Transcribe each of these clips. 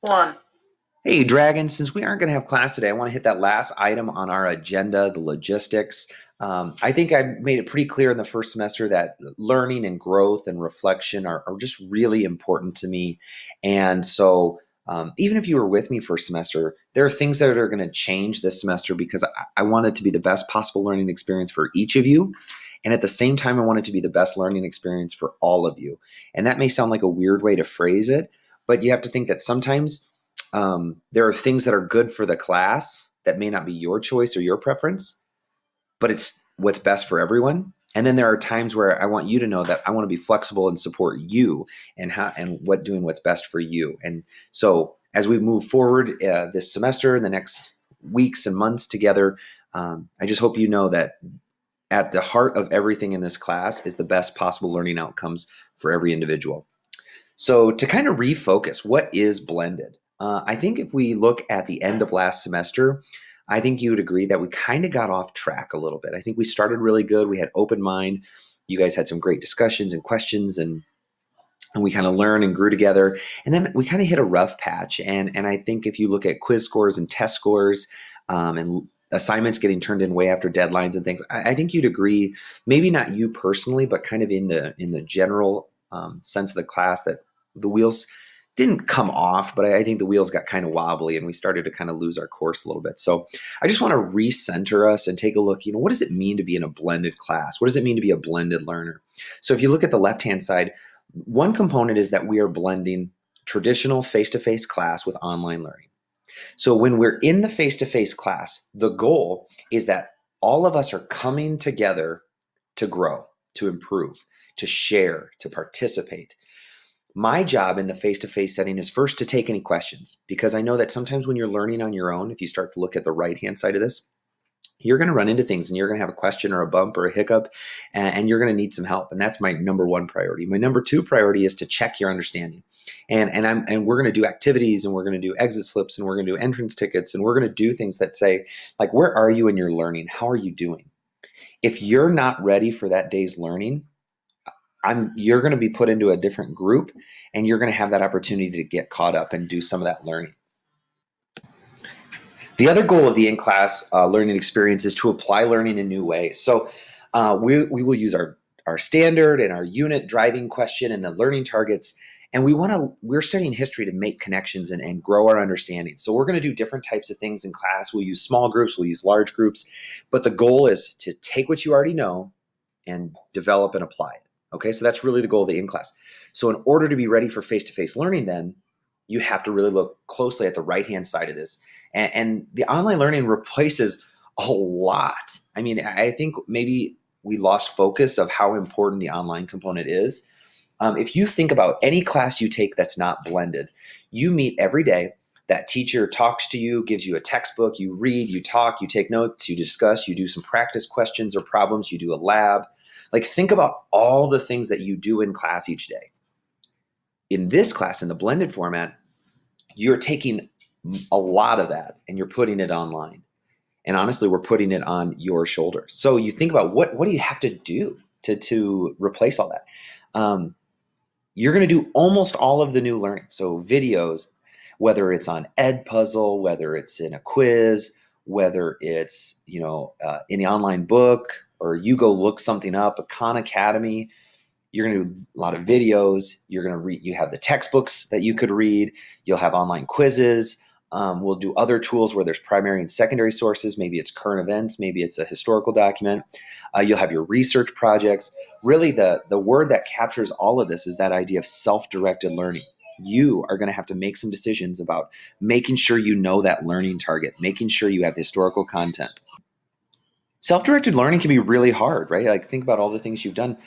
One. Hey, Dragon, since we aren't going to have class today, I want to hit that last item on our agenda, the logistics. I think I made it pretty clear in the first semester that learning and growth and reflection are just really important to me. And so, even if you were with me first semester, there are things that are going to change this semester because I want it to be the best possible learning experience for each of you. And at the same time, I want it to be the best learning experience for all of you. And that may sound like a weird way to phrase it, but you have to think that sometimes there are things that are good for the class that may not be your choice or your preference, but it's what's best for everyone. And then there are times where I want you to know that I want to be flexible and support you and doing what's best for you. And so as we move forward this semester and the next weeks and months together, I just hope you know that at the heart of everything in this class is the best possible learning outcomes for every individual. So to kind of refocus, what is blended? I think if we look at the end of last semester, I think you would agree that we kind of got off track a little bit. I think we started really good. We had open mind. You guys had some great discussions and questions, and we kind of learned and grew together. And then we kind of hit a rough patch. And I think if you look at quiz scores and test scores, and assignments getting turned in way after deadlines and things, I think you'd agree, maybe not you personally, but kind of in the general sense of the class, that the wheels didn't come off, but I think the wheels got kind of wobbly and we started to kind of lose our course a little bit. So I just want to recenter us and take a look, what does it mean to be in a blended class? What does it mean to be a blended learner? So if you look at the left-hand side, one component is that we are blending traditional face-to-face class with online learning. So when we're in the face-to-face class, the goal is that all of us are coming together to grow, to improve, to share, to participate. My job in the face-to-face setting is first to take any questions, because I know that sometimes when you're learning on your own, if you start to look at the right-hand side of this, you're going to run into things and you're going to have a question or a bump or a hiccup, and you're going to need some help. And that's my number one priority. My number two priority is to check your understanding. And we're going to do activities, and we're going to do exit slips, and we're going to do entrance tickets, and we're going to do things that say, like, where are you in your learning? How are you doing? If you're not ready for that day's learning, you're going to be put into a different group, and you're going to have that opportunity to get caught up and do some of that learning. The other goal of the in-class learning experience is to apply learning in new ways. So we will use our standard and our unit driving question and the learning targets. And we're studying history to make connections and grow our understanding. So we're going to do different types of things in class. We'll use small groups, we'll use large groups, but the goal is to take what you already know and develop and apply it. Okay, so that's really the goal of the in-class. So in order to be ready for face-to-face learning, then you have to really look closely at the right-hand side of this. And the online learning replaces a lot. I mean, I think maybe we lost focus of how important the online component is. If you think about any class you take that's not blended, you meet every day. That teacher talks to you, gives you a textbook, you read, you talk, you take notes, you discuss, you do some practice questions or problems, you do a lab. Like, think about all the things that you do in class each day. In this class, in the blended format, you're taking a lot of that and you're putting it online. And honestly, we're putting it on your shoulders. So you think about what do you have to do to replace all that? You're going to do almost all of the new learning. So videos, whether it's on Edpuzzle, whether it's in a quiz, whether it's in the online book, or you go look something up, a Khan Academy, you're going to do a lot of videos. You're going to read. You have the textbooks that you could read. You'll have online quizzes. We'll do other tools where there's primary and secondary sources. Maybe it's current events. Maybe it's a historical document. You'll have your research projects. Really, the word that captures all of this is that idea of self-directed learning. You are going to have to make some decisions about making sure you know that learning target, making sure you have historical content. Self-directed learning can be really hard, right? Like, think about all the things you've done.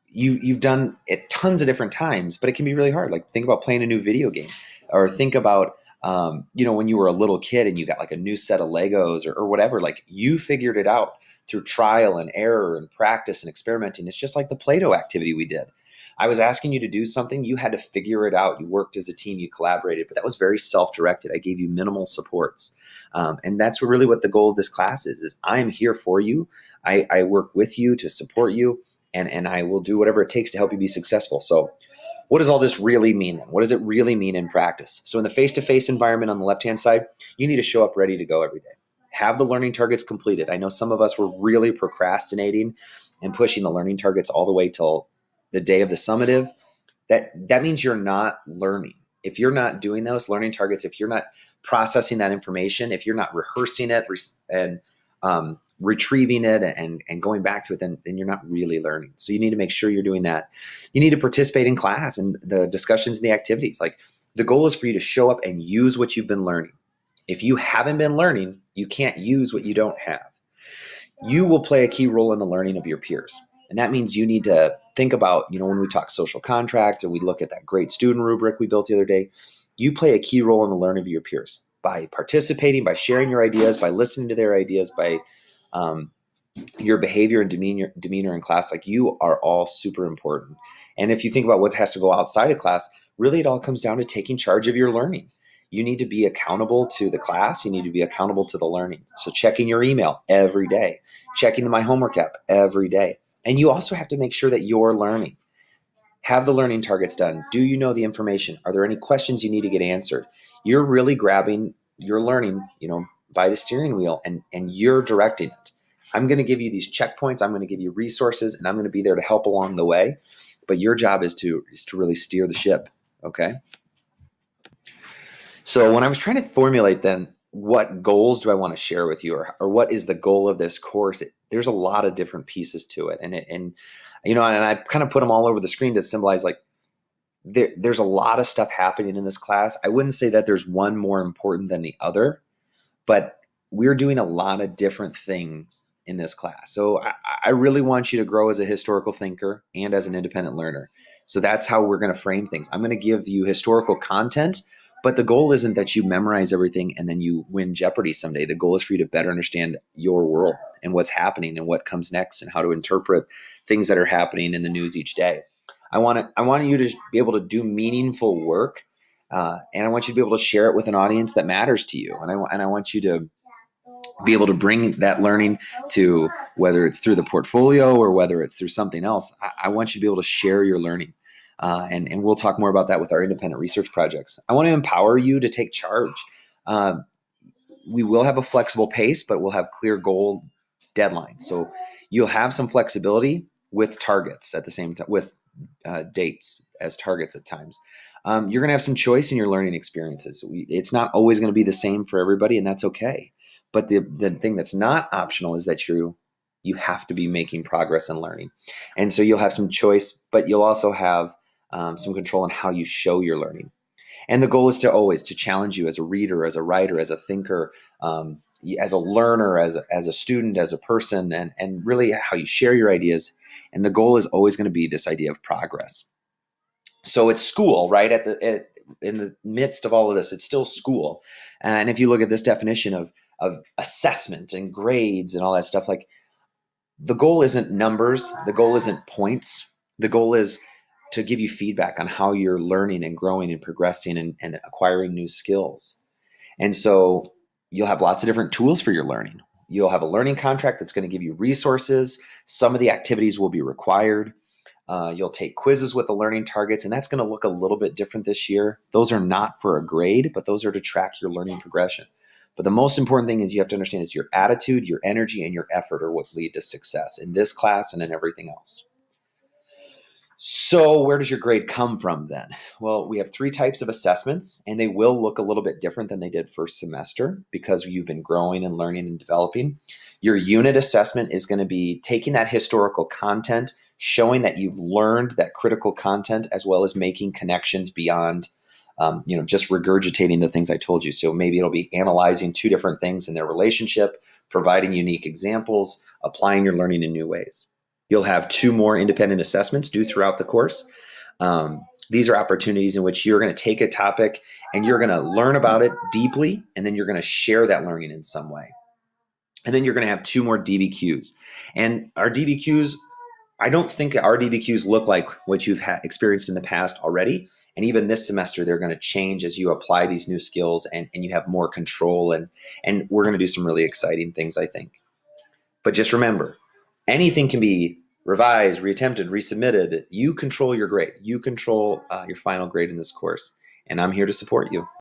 You've done it tons of different times, but it can be really hard. Like, think about playing a new video game, or think about when you were a little kid and you got like a new set of Legos or whatever. Like, you figured it out through trial and error and practice and experimenting. It's just like the Play-Doh activity we did. I was asking you to do something, you had to figure it out. You worked as a team, you collaborated, but that was very self-directed. I gave you minimal supports. And that's really what the goal of this class is I'm here for you. I work with you to support you, and I will do whatever it takes to help you be successful. So What does all this really mean then? What does it really mean in practice? So in the face-to-face environment on the left-hand side, you need to show up ready to go every day. Have the learning targets completed. I know some of us were really procrastinating and pushing the learning targets all the way till the day of the summative. That means you're not learning. If you're not doing those learning targets, if you're not processing that information, if you're not rehearsing it and retrieving it and going back to it, then you're not really learning. So you need to make sure you're doing that. You need to participate in class and the discussions and the activities. Like, the goal is for you to show up and use what you've been learning. If you haven't been learning, you can't use what you don't have. You will play a key role in the learning of your peers. And that means you need to think about, when we talk social contract and we look at that great student rubric we built the other day, you play a key role in the learning of your peers by participating, by sharing your ideas, by listening to their ideas, by your behavior and demeanor in class. Like, you are all super important. And if you think about what has to go outside of class, really it all comes down to taking charge of your learning. You need to be accountable to the class. You need to be accountable to the learning. So checking your email every day, checking the My Homework app every day. And you also have to make sure that you're learning. Have the learning targets done. Do you know the information? Are there any questions you need to get answered? You're really grabbing your learning, by the steering wheel, and you're directing it. I'm going to give you these checkpoints. I'm going to give you resources, and I'm going to be there to help along the way. But your job is to really steer the ship. Okay. So when I was trying to formulate then what goals do I want to share with you, or what is the goal of this course, there's a lot of different pieces to it. And I kind of put them all over the screen to symbolize, like, there's a lot of stuff happening in this class. I wouldn't say that there's one more important than the other, but we're doing a lot of different things in this class. So I really want you to grow as a historical thinker and as an independent learner. So that's how we're going to frame things. I'm going to give you historical content, but the goal isn't that you memorize everything and then you win Jeopardy someday. The goal is for you to better understand your world and what's happening and what comes next and how to interpret things that are happening in the news each day. I want you to be able to do meaningful work, and I want you to be able to share it with an audience that matters to you. And I want you to be able to bring that learning to, whether it's through the portfolio or whether it's through something else. I want you to be able to share your learning. And we'll talk more about that with our independent research projects. I want to empower you to take charge. We will have a flexible pace, but we'll have clear goal deadlines. So you'll have some flexibility with targets at the same time, with dates as targets at times. You're going to have some choice in your learning experiences. It's not always going to be the same for everybody, and that's okay. But the thing that's not optional is that you have to be making progress and learning. And so you'll have some choice, but you'll also have some control on how you show your learning. And the goal is to always to challenge you as a reader, as a writer, as a thinker, as a learner, as a student, as a person, and really how you share your ideas. And the goal is always going to be this idea of progress. So it's school, right? In the midst of all of this, it's still school. And if you look at this definition of assessment and grades and all that stuff, like, the goal isn't numbers. The goal isn't points. The goal is to give you feedback on how you're learning and growing and progressing and acquiring new skills. And so you'll have lots of different tools for your learning. You'll have a learning contract that's going to give you resources. Some of the activities will be required. You'll take quizzes with the learning targets, and that's going to look a little bit different this year. Those are not for a grade, but those are to track your learning progression. But the most important thing is you have to understand is your attitude, your energy, and your effort are what lead to success in this class and in everything else. So where does your grade come from then? Well, we have 3 types of assessments, and they will look a little bit different than they did first semester because you've been growing and learning and developing. Your unit assessment is going to be taking that historical content, showing that you've learned that critical content, as well as making connections beyond just regurgitating the things I told you. So maybe it'll be analyzing 2 different things in their relationship, providing unique examples, applying your learning in new ways. You'll have 2 more independent assessments due throughout the course. These are opportunities in which you're going to take a topic and you're going to learn about it deeply, and then you're going to share that learning in some way. And then you're going to have 2 more DBQs. And our DBQs, I don't think our DBQs look like what you've experienced in the past already. And even this semester, they're going to change as you apply these new skills and you have more control. And we're going to do some really exciting things, I think. But just remember, anything can be revised, reattempted, resubmitted. You control your grade. You control your final grade in this course. And I'm here to support you.